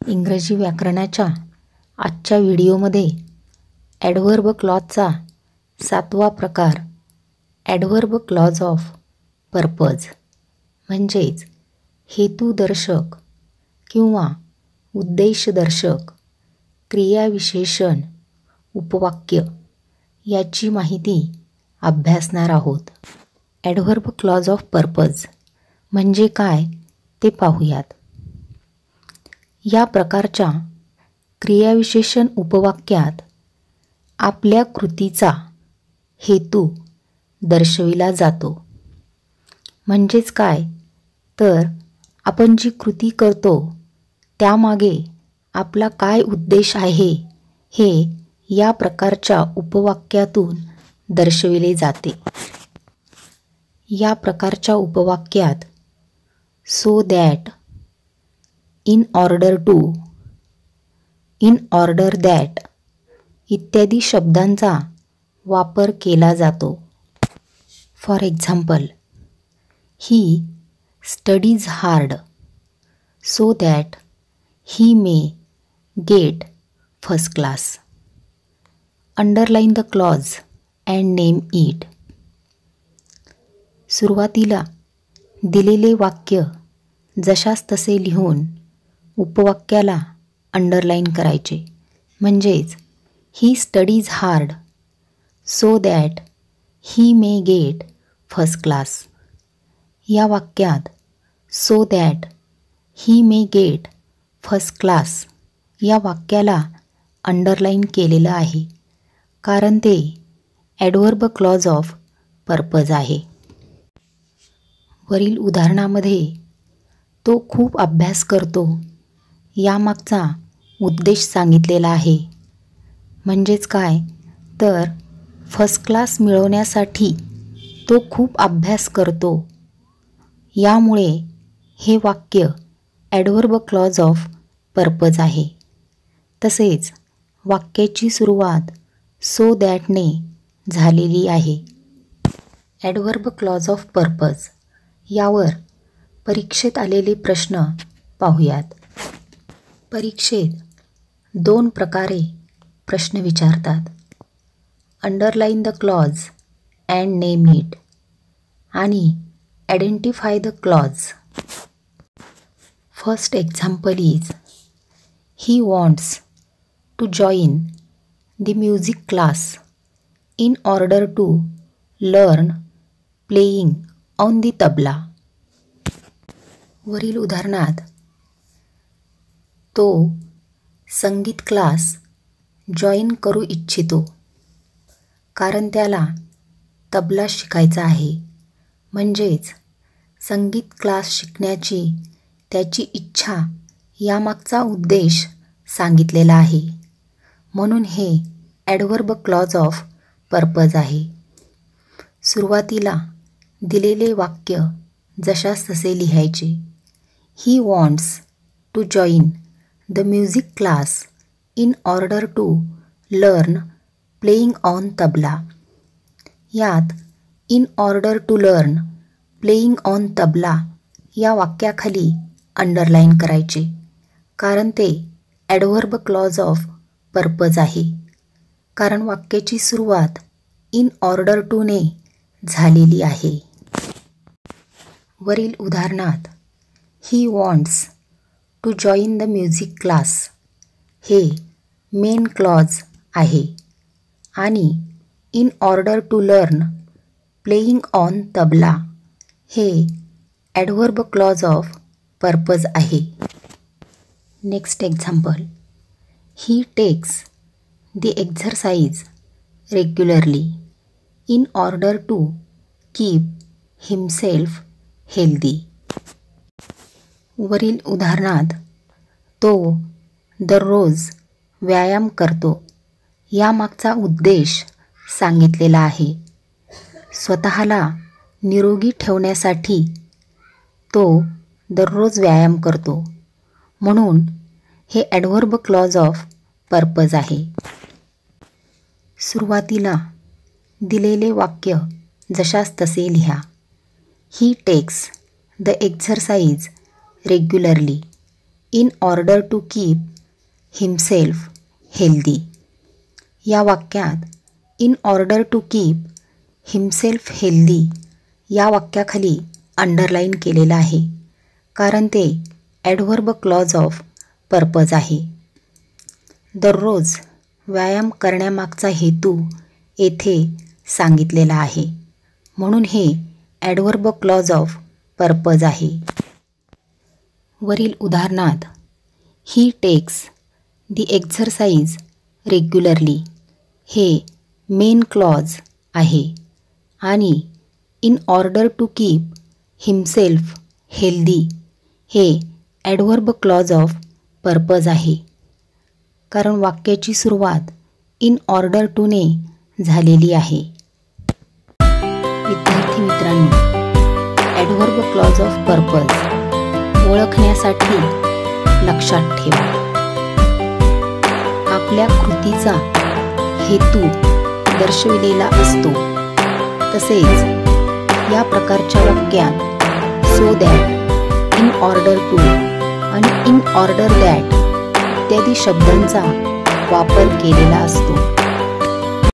इंग्रजी व्याकरणाच्या आजच्या व्हिडिओमध्ये ॲडव्हर्ब क्लॉजचा 7वा प्रकार ॲडव्हर्ब क्लॉज ऑफ पर्पज म्हणजेच हेतुदर्शक किंवा उद्देशदर्शक क्रियाविशेषण उपवाक्य याची माहिती अभ्यासणार आहोत. ॲडव्हर्ब क्लॉज ऑफ पर्पज म्हणजे काय ते पाहूयात. या प्रकारच्या क्रियाविशेषण उपवाक्यात आपल्या कृतीचा हेतू दर्शविला जातो. म्हणजेच काय तर आपण जी कृती करतो त्यामागे आपला काय उद्देश आहे हे या प्रकारच्या उपवाक्यातून दर्शविले जाते. या प्रकारच्या उपवाक्यात so that, in order to, in order that इत्यादी शब्दांचा वापर केला जातो. For example, he studies hard so that he may get first class. Underline the clause and name it. सुरुवातीला दिलेले वाक्य जशास तसे लिहून उपवाक्याला अंडरलाईन करायचे. म्हणजेच ही studies hard so that he may get first class. या वाक्यात so that he may get first class या वाक्याला अंडरलाईन केलेलं आहे कारण ते ॲडव्हर्ब क्लॉज ऑफ पर्पज आहे. वरील उदाहरणामध्ये तो खूप अभ्यास करतो यामागचा उद्देश सांगितलेला आहे. म्हणजेच काय तर फर्स्ट क्लास मिळवण्यासाठी तो खूप अभ्यास करतो. यामुळे हे वाक्य ॲडव्हर्ब क्लॉज ऑफ पर्पज आहे. तसेच वाक्याची सुरुवात सो दॅटने झालेली आहे. ॲडव्हर्ब क्लॉज ऑफ पर्पज यावर परीक्षेत आलेले प्रश्न पाहूयात. परीक्षेत 2 प्रकारे प्रश्न विचारतात. Underline the clause and name it आणि identify the clause. First example is he wants to join the music class in order to learn playing on the tabla. वरील उदाहरणात तो संगीत क्लास जॉईन करू इच्छितो कारण त्याला तबला शिकायचा आहे. म्हणजेच संगीत क्लास शिकण्याची त्याची इच्छा यामागचा उद्देश सांगितलेला आहे. म्हणून हे ॲडव्हर्ब क्लॉज ऑफ पर्पज आहे. सुरुवातीला दिलेले वाक्य जशास तसे लिहायचे. He wants to join the music class in order to learn playing on tabla. यात in order to learn playing on tabla या वाक्याखाली अंडरलाईन करायचे कारण ते ॲडव्हर्ब क्लॉज ऑफ पर्पज आहे. कारण वाक्याची सुरुवात इन ऑर्डर टूने झालेली आहे. वरील उदाहरणात he wants to join the music class हे मेन क्लॉज आहे आणि in order to learn playing on tabla हे ॲडव्हर्ब क्लॉज ऑफ पर्पज आहे. Next example, he takes the exercise regularly in order to keep himself healthy. वरील उदाहरणात तो दररोज व्यायाम करतो यामागचा उद्देश सांगितलेला आहे. स्वतःला निरोगी ठेवण्यासाठी तो दररोज व्यायाम करतो म्हणून हे ॲडव्हर्ब क्लॉज ऑफ पर्पज आहे. सुरुवातीला दिलेले वाक्य जशास तसे लिहा. He takes the exercise regularly in order to keep himself healthy. या वाक्यात in order to keep himself healthy या वाक्याखाली अंडरलाईन केलेलं आहे, कारण ते ॲडव्हर्ब क्लॉज ऑफ पर्पज आहे. दररोज व्यायाम करण्यामागचा हेतू येथे सांगितलेला आहे, म्हणून हे ॲडव्हर्ब क्लॉज ऑफ पर्पज आहे. वरील उदाहरणात he takes the exercise regularly हे मेन क्लॉज आहे आणि in order to keep himself healthy हे ॲडव्हर्ब क्लॉज ऑफ पर्पज आहे, कारण वाक्याची सुरुवात इन ऑर्डर टूने झालेली आहे. विद्यार्थी मित्रांनो, ॲडव्हर्ब क्लॉज ऑफ पर्पज ओळखण्यासाठी लक्षात ठेवा. आपल्या कृतीचा हेतू दर्शविलेला असतो. तसेच या प्रकारच्या वाक्यात so that, in order to आणि इन ऑर्डर दॅट इत्यादी शब्दांचा वापर केलेला असतो.